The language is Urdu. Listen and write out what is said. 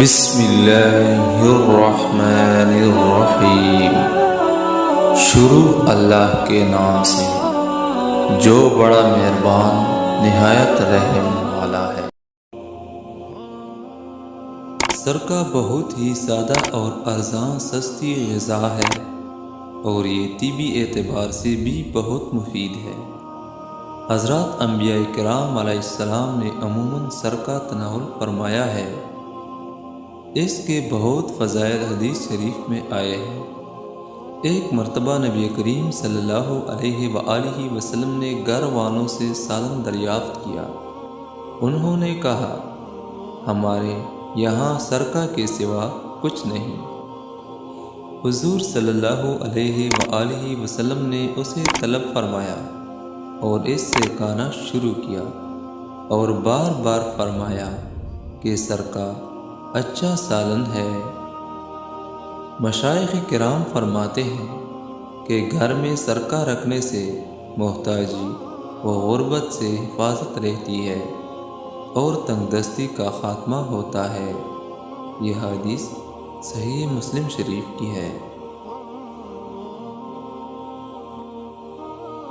بسم اللہ الرحمن الرحیم۔ شروع اللہ کے نام سے جو بڑا مہربان نہایت رحم والا ہے۔ سرکہ بہت ہی سادہ اور ارزاں سستی غذا ہے اور یہ طبی اعتبار سے بھی بہت مفید ہے۔ حضرات انبیاء کرام علیہ السلام نے عموماً سرکہ تناول فرمایا ہے۔ اس کے بہت فضائل حدیث شریف میں آئے ہیں۔ ایک مرتبہ نبی کریم صلی اللہ علیہ وآلہ وسلم نے گھر والوں سے سالن دریافت کیا۔ انہوں نے کہا، ہمارے یہاں سرکہ کے سوا کچھ نہیں۔ حضور صلی اللہ علیہ وآلہ وسلم نے اسے طلب فرمایا اور اس سے کھانا شروع کیا اور بار بار فرمایا کہ سرکہ اچھا سالن ہے۔ مشائخ کرام فرماتے ہیں کہ گھر میں سرکہ رکھنے سے محتاجی و غربت سے حفاظت رہتی ہے اور تنگ دستی کا خاتمہ ہوتا ہے۔ یہ حدیث صحیح مسلم شریف کی ہے۔